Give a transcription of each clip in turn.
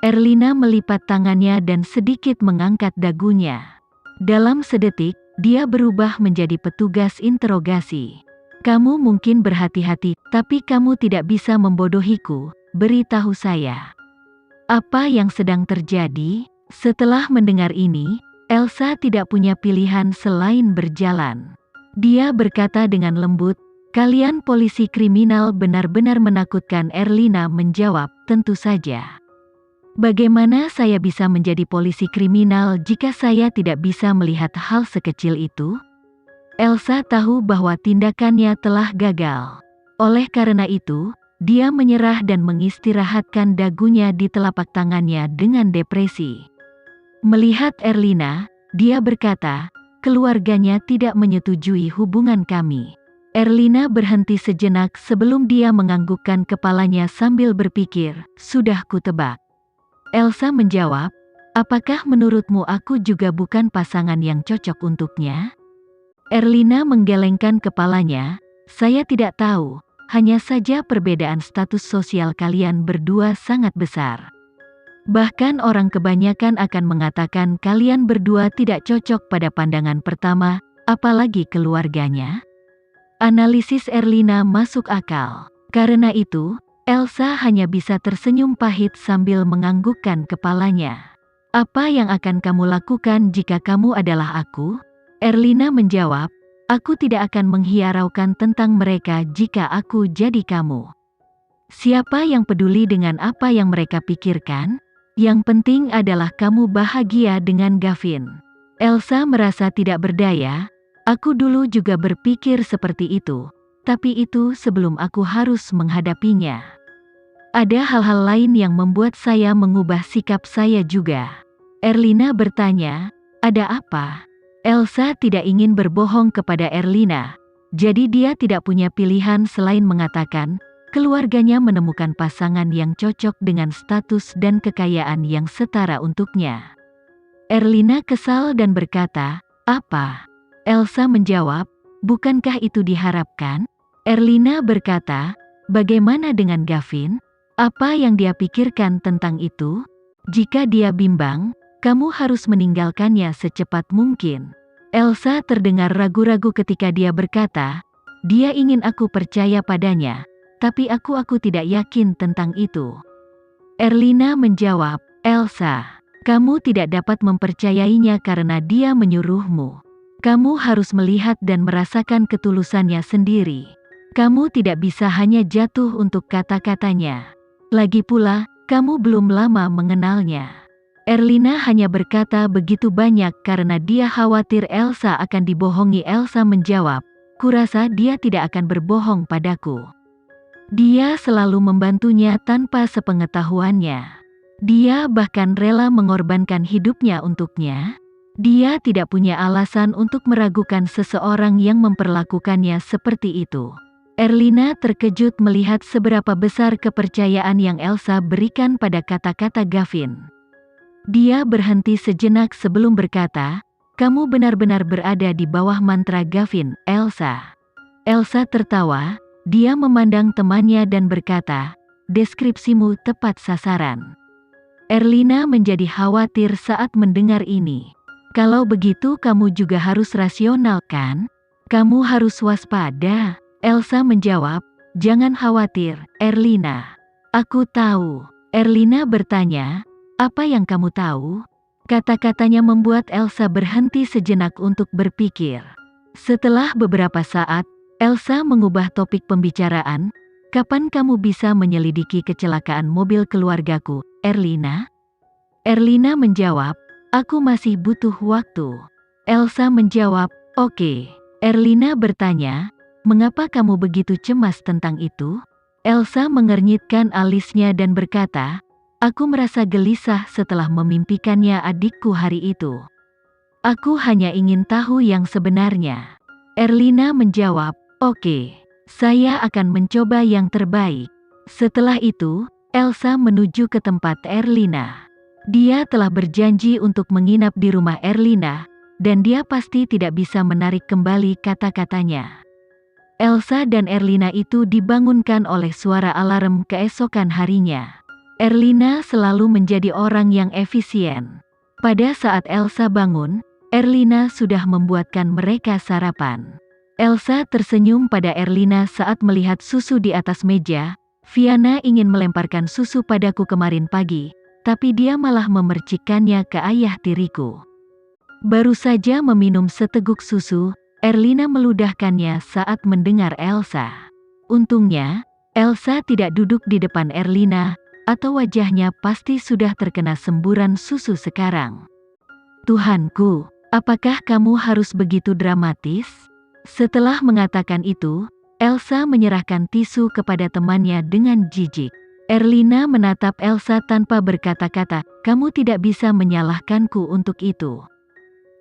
Erlina melipat tangannya dan sedikit mengangkat dagunya. Dalam sedetik, dia berubah menjadi petugas interogasi. Kamu mungkin berhati-hati, tapi kamu tidak bisa membodohiku. Beritahu saya. Apa yang sedang terjadi? Setelah mendengar ini, Elsa tidak punya pilihan selain berjalan. Dia berkata dengan lembut, "Kalian polisi kriminal benar-benar menakutkan." Erlina menjawab, "Tentu saja. Bagaimana saya bisa menjadi polisi kriminal jika saya tidak bisa melihat hal sekecil itu?" Elsa tahu bahwa tindakannya telah gagal. Oleh karena itu, dia menyerah dan mengistirahatkan dagunya di telapak tangannya dengan depresi. Melihat Erlina, dia berkata, "Keluarganya tidak menyetujui hubungan kami." Erlina berhenti sejenak sebelum dia menganggukkan kepalanya sambil berpikir, "Sudah kutebak." Elsa menjawab, "Apakah menurutmu aku juga bukan pasangan yang cocok untuknya?" Erlina menggelengkan kepalanya, "Saya tidak tahu, hanya saja perbedaan status sosial kalian berdua sangat besar. Bahkan orang kebanyakan akan mengatakan kalian berdua tidak cocok pada pandangan pertama, apalagi keluarganya." Analisis Erlina masuk akal. Karena itu, Elsa hanya bisa tersenyum pahit sambil menganggukkan kepalanya. "Apa yang akan kamu lakukan jika kamu adalah aku?" Erlina menjawab, "Aku tidak akan menghiaraukan tentang mereka jika aku jadi kamu. Siapa yang peduli dengan apa yang mereka pikirkan? Yang penting adalah kamu bahagia dengan Gavin." Elsa merasa tidak berdaya. "Aku dulu juga berpikir seperti itu. Tapi itu sebelum aku harus menghadapinya. Ada hal-hal lain yang membuat saya mengubah sikap saya juga." Erlina bertanya, "Ada apa?" Elsa tidak ingin berbohong kepada Erlina, jadi dia tidak punya pilihan selain mengatakan, keluarganya menemukan pasangan yang cocok dengan status dan kekayaan yang setara untuknya. Erlina kesal dan berkata, "Apa?" Elsa menjawab, "Bukankah itu diharapkan?" Erlina berkata, "Bagaimana dengan Gavin? Apa yang dia pikirkan tentang itu? Jika dia bimbang, kamu harus meninggalkannya secepat mungkin." Elsa terdengar ragu-ragu ketika dia berkata, "Dia ingin aku percaya padanya, tapi aku tidak yakin tentang itu." Erlina menjawab, "Elsa, kamu tidak dapat mempercayainya karena dia menyuruhmu. Kamu harus melihat dan merasakan ketulusannya sendiri. Kamu tidak bisa hanya jatuh untuk kata-katanya. Lagi pula, kamu belum lama mengenalnya." Erlina hanya berkata begitu banyak karena dia khawatir Elsa akan dibohongi. Elsa menjawab, "Kurasa dia tidak akan berbohong padaku. Dia selalu membantunya tanpa sepengetahuannya. Dia bahkan rela mengorbankan hidupnya untuknya. Dia tidak punya alasan untuk meragukan seseorang yang memperlakukannya seperti itu." Erlina terkejut melihat seberapa besar kepercayaan yang Elsa berikan pada kata-kata Gavin. Dia berhenti sejenak sebelum berkata, "Kamu benar-benar berada di bawah mantra Gavin, Elsa." Elsa tertawa, dia memandang temannya dan berkata, "Deskripsimu tepat sasaran." Erlina menjadi khawatir saat mendengar ini. "Kalau begitu kamu juga harus rasional kan? Kamu harus waspada." Elsa menjawab, "Jangan khawatir, Erlina. Aku tahu." Erlina bertanya, "Apa yang kamu tahu?" Kata-katanya membuat Elsa berhenti sejenak untuk berpikir. Setelah beberapa saat, Elsa mengubah topik pembicaraan. "Kapan kamu bisa menyelidiki kecelakaan mobil keluargaku, Erlina?" Erlina menjawab, "Aku masih butuh waktu." Elsa menjawab, "Oke." Erlina bertanya, "Mengapa kamu begitu cemas tentang itu?" Elsa mengernyitkan alisnya dan berkata, "Aku merasa gelisah setelah memimpikannya adikku hari itu. Aku hanya ingin tahu yang sebenarnya." Erlina menjawab, "Oke, saya akan mencoba yang terbaik." Setelah itu, Elsa menuju ke tempat Erlina. Dia telah berjanji untuk menginap di rumah Erlina, dan dia pasti tidak bisa menarik kembali kata-katanya. Elsa dan Erlina itu dibangunkan oleh suara alarm keesokan harinya. Erlina selalu menjadi orang yang efisien. Pada saat Elsa bangun, Erlina sudah membuatkan mereka sarapan. Elsa tersenyum pada Erlina saat melihat susu di atas meja. Fiana ingin melemparkan susu padaku kemarin pagi, tapi dia malah memercikkannya ke ayah tiriku. Baru saja meminum seteguk susu, Erlina meludahkannya saat mendengar Elsa. Untungnya, Elsa tidak duduk di depan Erlina, atau wajahnya pasti sudah terkena semburan susu sekarang. Tuhanku, apakah kamu harus begitu dramatis? Setelah mengatakan itu, Elsa menyerahkan tisu kepada temannya dengan jijik. Erlina menatap Elsa tanpa berkata-kata, "Kamu tidak bisa menyalahkanku untuk itu.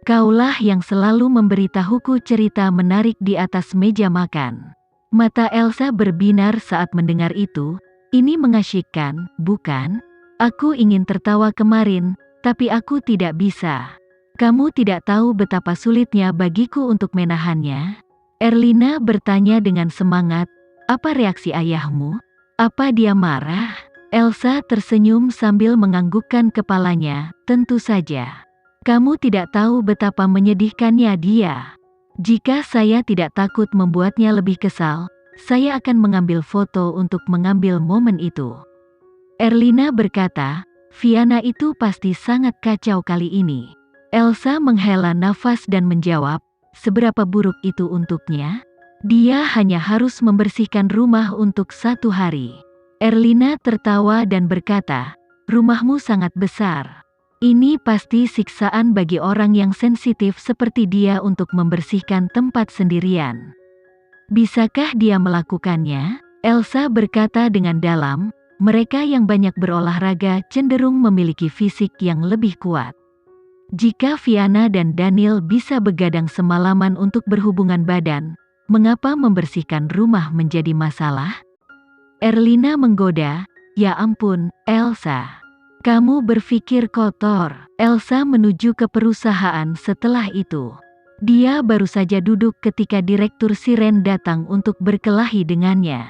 Kaulah yang selalu memberitahuku cerita menarik di atas meja makan." Mata Elsa berbinar saat mendengar itu. Ini mengasyikkan, bukan? Aku ingin tertawa kemarin, tapi aku tidak bisa. Kamu tidak tahu betapa sulitnya bagiku untuk menahannya. Erlina bertanya dengan semangat, "Apa reaksi ayahmu? Apa dia marah?" Elsa tersenyum sambil menganggukkan kepalanya, "Tentu saja. Kamu tidak tahu betapa menyedihkannya dia. Jika saya tidak takut membuatnya lebih kesal, saya akan mengambil foto untuk mengambil momen itu." Erlina berkata, "Fiana itu pasti sangat kacau kali ini." Elsa menghela nafas dan menjawab, "Seberapa buruk itu untuknya? Dia hanya harus membersihkan rumah untuk 1 hari." Erlina tertawa dan berkata, "Rumahmu sangat besar. Ini pasti siksaan bagi orang yang sensitif seperti dia untuk membersihkan tempat sendirian. Bisakah dia melakukannya?" Elsa berkata dengan dalam, "Mereka yang banyak berolahraga cenderung memiliki fisik yang lebih kuat. Jika Fiana dan Daniel bisa begadang semalaman untuk berhubungan badan, mengapa membersihkan rumah menjadi masalah?" Erlina menggoda, "Ya ampun, Elsa. Kamu berpikir kotor." Elsa menuju ke perusahaan setelah itu. Dia baru saja duduk ketika Direktur Siren datang untuk berkelahi dengannya.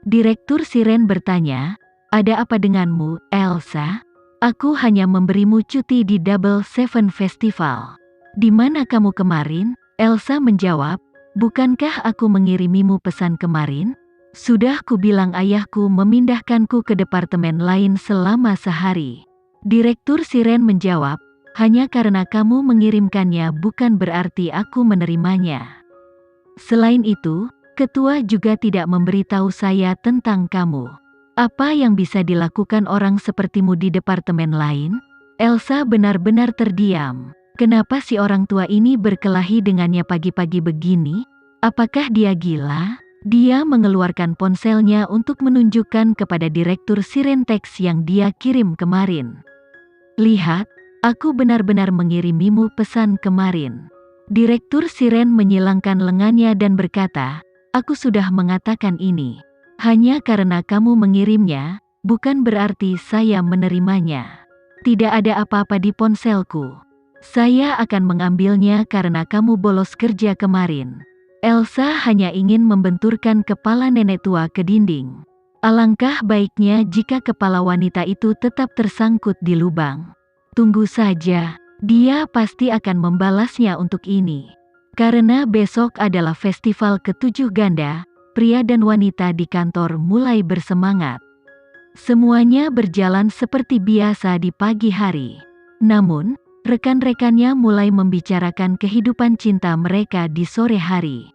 Direktur Siren bertanya, "Ada apa denganmu, Elsa? Aku hanya memberimu cuti di Double Seven Festival. Di mana kamu kemarin?" Elsa menjawab, "Bukankah aku mengirimimu pesan kemarin? Sudah kubilang ayahku memindahkanku ke departemen lain selama sehari." Direktur Siren menjawab, "Hanya karena kamu mengirimkannya bukan berarti aku menerimanya. Selain itu, ketua juga tidak memberitahu saya tentang kamu. Apa yang bisa dilakukan orang sepertimu di departemen lain?" Elsa benar-benar terdiam. Kenapa si orang tua ini berkelahi dengannya pagi-pagi begini? Apakah dia gila? Dia mengeluarkan ponselnya untuk menunjukkan kepada Direktur Siren teks yang dia kirim kemarin. "Lihat, aku benar-benar mengirimimu pesan kemarin." Direktur Siren menyilangkan lengannya dan berkata, "Aku sudah mengatakan ini. Hanya karena kamu mengirimnya, bukan berarti saya menerimanya. Tidak ada apa-apa di ponselku. Saya akan mengambilnya karena kamu bolos kerja kemarin." Elsa hanya ingin membenturkan kepala nenek tua ke dinding. Alangkah baiknya jika kepala wanita itu tetap tersangkut di lubang. Tunggu saja, dia pasti akan membalasnya untuk ini. Karena besok adalah festival ke-7 ganda, pria dan wanita di kantor mulai bersemangat. Semuanya berjalan seperti biasa di pagi hari. Namun, rekan-rekannya mulai membicarakan kehidupan cinta mereka di sore hari.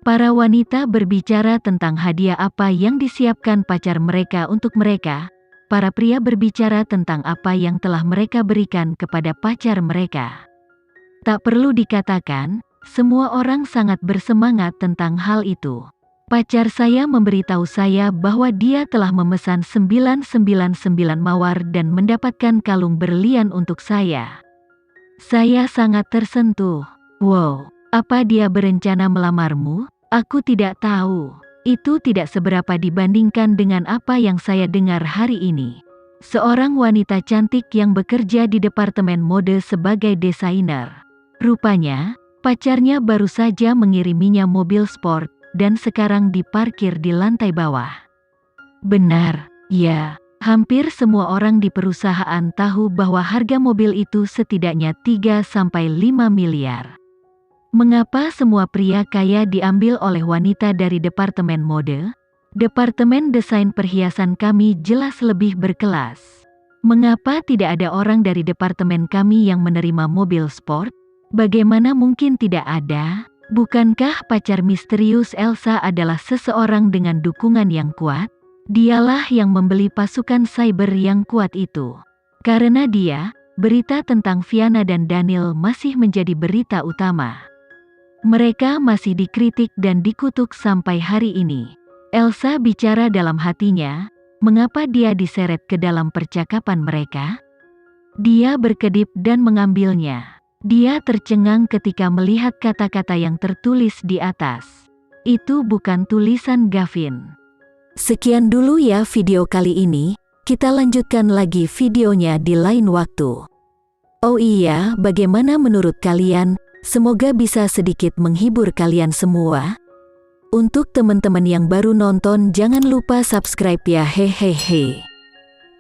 Para wanita berbicara tentang hadiah apa yang disiapkan pacar mereka untuk mereka. Para pria berbicara tentang apa yang telah mereka berikan kepada pacar mereka. Tak perlu dikatakan, semua orang sangat bersemangat tentang hal itu. "Pacar saya memberitahu saya bahwa dia telah memesan 999 mawar dan mendapatkan kalung berlian untuk saya. Saya sangat tersentuh. Wow, apa dia berencana melamarmu? Aku tidak tahu. Itu tidak seberapa dibandingkan dengan apa yang saya dengar hari ini." Seorang wanita cantik yang bekerja di departemen mode sebagai desainer. Rupanya, pacarnya baru saja mengiriminya mobil sport, dan sekarang diparkir di lantai bawah. "Benar, ya, Hampir semua orang di perusahaan tahu bahwa harga mobil itu setidaknya 3-5 miliar. Mengapa semua pria kaya diambil oleh wanita dari departemen mode? Departemen desain perhiasan kami jelas lebih berkelas. Mengapa tidak ada orang dari departemen kami yang menerima mobil sport? Bagaimana mungkin tidak ada? Bukankah pacar misterius Elsa adalah seseorang dengan dukungan yang kuat? Dialah yang membeli pasukan cyber yang kuat itu. Karena dia, berita tentang Viana dan Daniel masih menjadi berita utama. Mereka masih dikritik dan dikutuk sampai hari ini. Elsa bicara dalam hatinya, mengapa dia diseret ke dalam percakapan mereka? Dia berkedip dan mengambilnya. Dia tercengang ketika melihat kata-kata yang tertulis di atas. Itu bukan tulisan Gavin. Sekian dulu ya video kali ini, kita lanjutkan lagi videonya di lain waktu. Oh iya, bagaimana menurut kalian? Semoga bisa sedikit menghibur kalian semua. Untuk teman-teman yang baru nonton, jangan lupa subscribe ya, hehehe.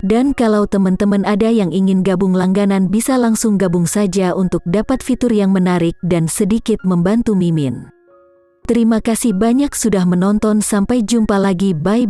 Dan kalau teman-teman ada yang ingin gabung langganan, bisa langsung gabung saja untuk dapat fitur yang menarik dan sedikit membantu Mimin. Terima kasih banyak sudah menonton, sampai jumpa lagi, bye.